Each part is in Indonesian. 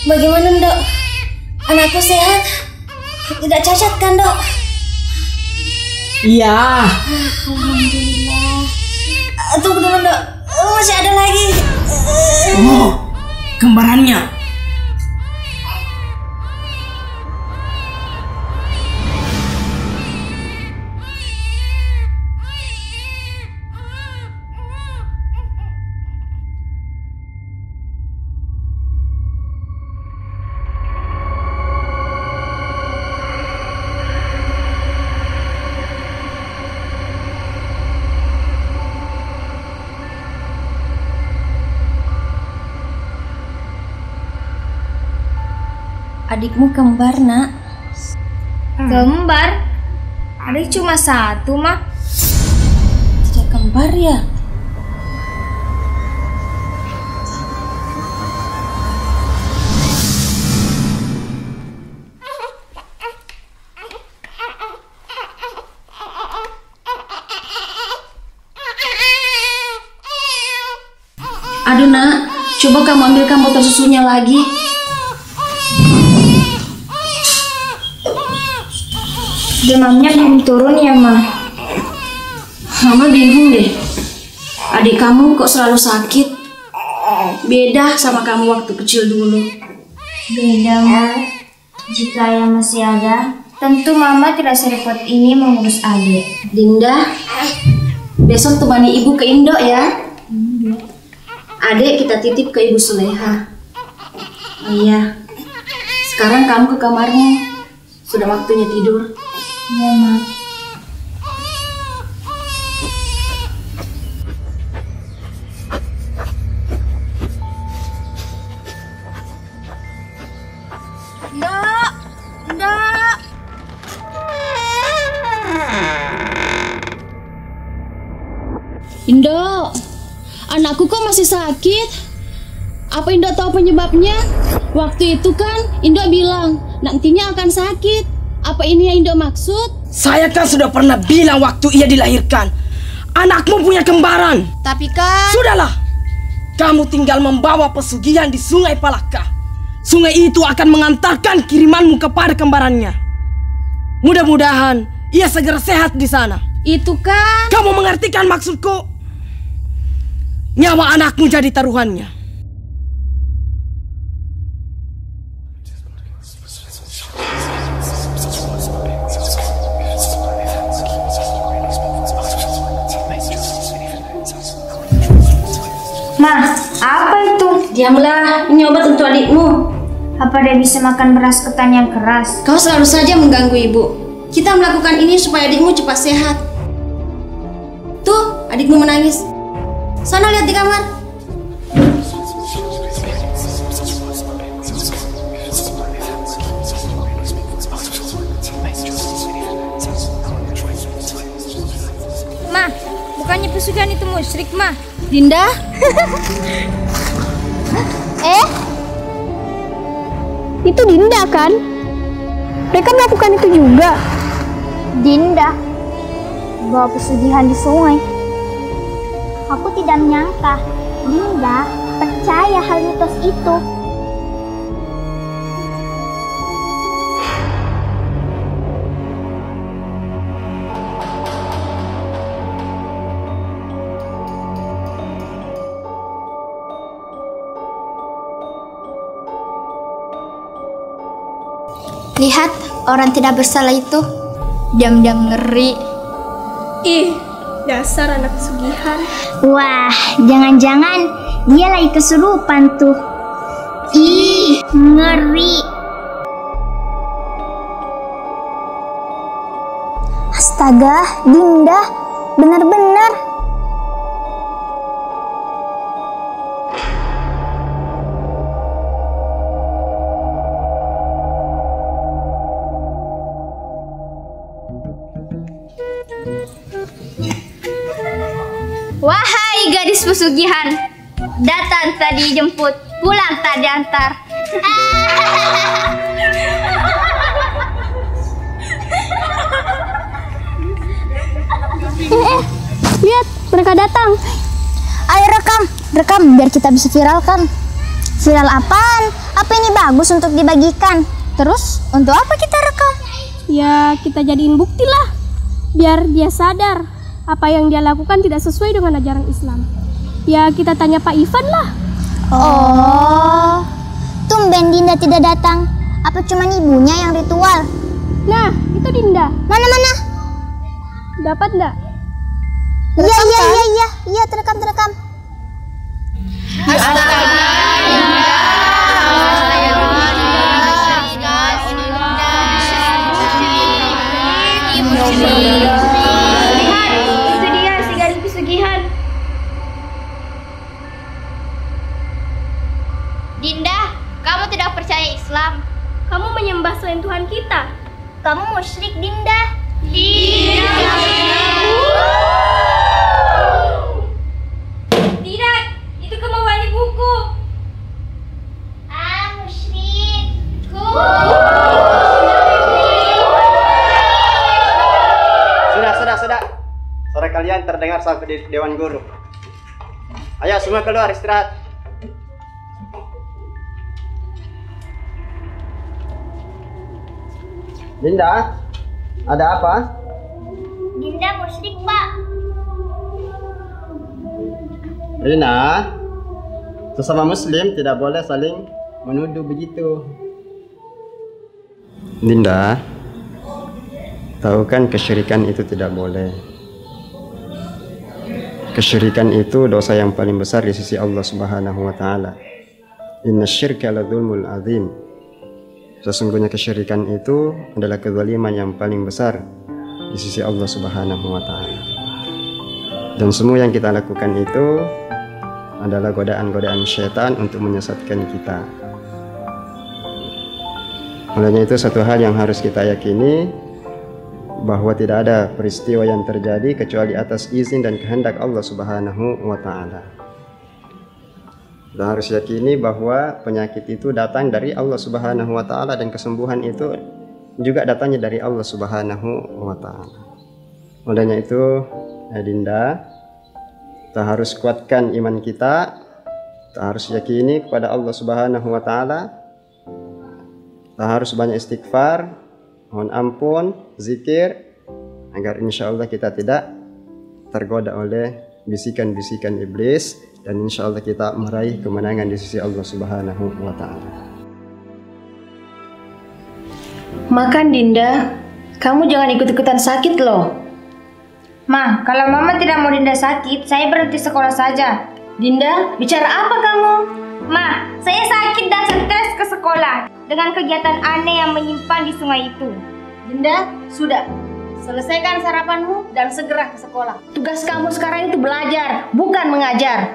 Bagaimana, Dok? Anakku sehat? Tidak cacat kan, Dok? Iya. Alhamdulillah. Tunggu dulu, Dok. Masih ada lagi. Oh, kembarannya. Adikmu kembar, Nak. Kembar? Adik cuma satu, mah. Tidak kembar ya? Aduh, Nak, coba kamu ambilkan botol susunya lagi. Demamnya belum turun ya, Mah? Mama bingung deh. Adik kamu kok selalu sakit? Beda sama kamu waktu kecil dulu. Beda, Mah. Jika ayah masih ada, tentu Mama tidak serepot ini mengurus adik. Dinda, besok temani ibu ke Indo ya. Adik kita titip ke Ibu Suleha. Oh iya, sekarang kamu ke kamarmu. Sudah waktunya tidur. Iya, Mah. Indo, anakku kok masih sakit? Apa Indo tahu penyebabnya? Waktu itu kan Indo bilang nantinya akan sakit. Apa ini yang Indo maksud? Saya kan sudah pernah bilang waktu ia dilahirkan, anakmu punya kembaran. Tapi kan... Sudahlah, kamu tinggal membawa pesugihan di Sungai Palaka. Sungai itu akan mengantarkan kirimanmu kepada kembarannya. Mudah-mudahan ia segera sehat di sana. Itu kan... Kamu mengerti kan maksudku? Nyawa anakmu jadi taruhannya. Mah, apa itu? Diamlah, ini obat untuk adikmu. Apa dia bisa makan beras ketan yang keras? Kau selalu saja mengganggu ibu. Kita melakukan ini supaya adikmu cepat sehat. Tuh, adikmu menangis. Sana lihat di kamar. Mah, bukannya pesugihan itu musyrik, Mah? Dinda? Itu Dinda kan? Mereka melakukan itu juga. Dinda bawa pesugihan di sungai. Aku tidak menyangka Dinda percaya hal mitos itu. Lihat, orang tidak bersalah itu diam-diam ngeri. Ih, dasar anak pesugihan. Wah, jangan-jangan dia lagi kesurupan tuh. Ih, ngeri. Astaga, Dinda, benar-benar. Wahai gadis pesugihan, datang tadi jemput, pulang tak diantar. Lihat, mereka datang. Ayo rekam biar kita bisa viralkan. Viral apaan? Apa ini bagus untuk dibagikan? Terus untuk apa kita rekam? Ya kita jadiin bukti lah, biar dia sadar apa yang dia lakukan tidak sesuai dengan ajaran Islam. Ya kita tanya Pak Ivan lah. Oh, tumben Dinda tidak datang. Apa cuma ibunya yang ritual? Nah, itu Dinda. Mana? Dapat nggak? Iya, terekam. Lihat, itu dia si gadis pesugihan. Dinda, kamu tidak percaya Islam. Kamu menyembah selain Tuhan kita. Kamu musyrik, Dinda. Tidak, itu kemauan ibuku. Musyrik. Sudah. Suara kalian terdengar sampai di Dewan Guru. Ayo semua keluar istirahat. Dinda, ada apa? Dinda musyrik, Pak. Rina, sesama muslim tidak boleh saling menuduh begitu. Dinda, tahu kan kesyirikan itu tidak boleh. Kesyirikan itu dosa yang paling besar di sisi Allah Subhanahu wa taala. Innasyirka ladzulmul azim. Sesungguhnya kesyirikan itu adalah kezaliman yang paling besar di sisi Allah Subhanahu wa taala. Dan semua yang kita lakukan itu adalah godaan-godaan syaitan untuk menyesatkan kita. Olehnya itu satu hal yang harus kita yakini, bahwa tidak ada peristiwa yang terjadi kecuali atas izin dan kehendak Allah Subhanahu wa taala. Dan harus yakini bahwa penyakit itu datang dari Allah Subhanahu wa taala dan kesembuhan itu juga datangnya dari Allah Subhanahu wa taala. Olehnya itu, Dinda, kita harus kuatkan iman kita. Kita harus yakini kepada Allah Subhanahu wa taala. Kita harus banyak istighfar, mohon ampun, zikir, agar insya Allah kita tidak tergoda oleh bisikan-bisikan iblis, dan insya Allah kita meraih kemenangan di sisi Allah Subhanahu wa ta'ala. Makan Dinda, kamu jangan ikut-ikutan sakit loh. Ma, kalau Mama tidak mau Dinda sakit, saya berhenti sekolah saja. Dinda, bicara apa kamu? Ma, saya sakit dan stres ke sekolah dengan kegiatan aneh yang menyimpan di sungai itu. Dinda, sudah. Selesaikan sarapanmu dan segera ke sekolah. Tugas kamu sekarang itu belajar, bukan mengajar.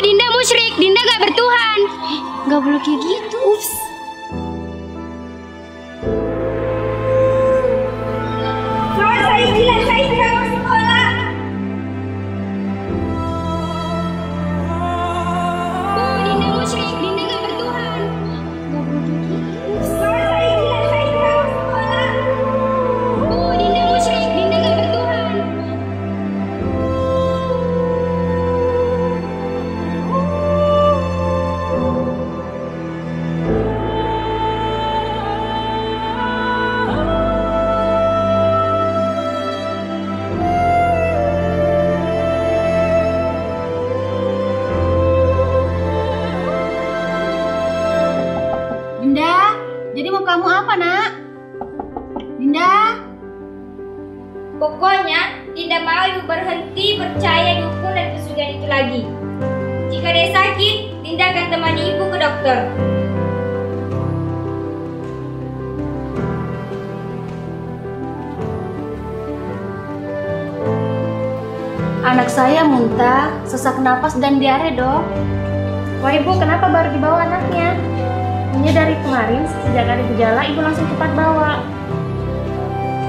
Dinda musyrik, Dinda gak bertuhan. Gak boleh kayak gitu. Ups. Saya bilang saya tidak mau sekolah. Dinda musyrik, Dinda gak bertuhan. Saya bilang saya tidak mau sekolah. Dinda musyrik, Dinda gak bertuhan. Dinda, jadi mau kamu apa, Nak? Dinda? Pokoknya tidak mau Ibu berhenti percaya dukun dan pesugihan itu lagi. Jika dia sakit, Dinda akan temani Ibu ke dokter. Anak saya muntah, sesak napas dan diare, Dok. Wah Ibu, kenapa baru dibawa anaknya? Ini dari kemarin, sejak ada gejala, Ibu langsung cepat bawa.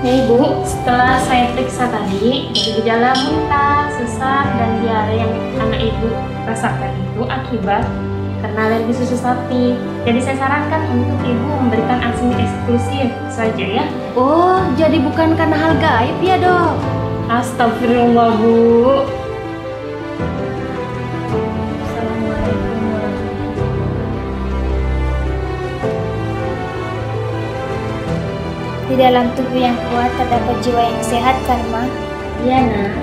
Ya Ibu, setelah saya periksa tadi, dari gejala muntah, sesak, dan diare yang anak Ibu rasakan itu akibat karena alergi susu sapi. Jadi saya sarankan untuk Ibu memberikan ASI eksklusif saja ya. Oh, jadi bukan karena hal gaib ya, Dok? Astagfirullah Bu. Di dalam tubuh yang kuat terdapat jiwa yang sehat kan, Ma? Iya, Nak.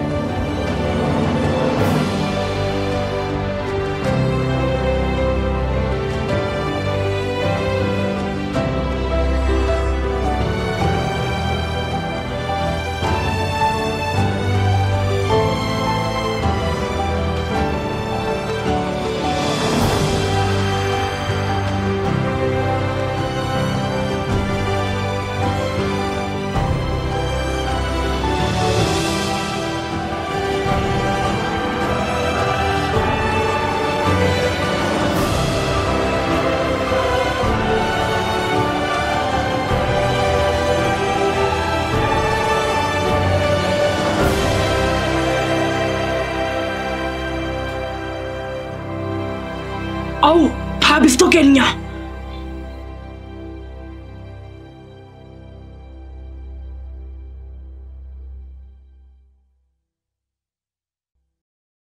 Au, habis tokennya.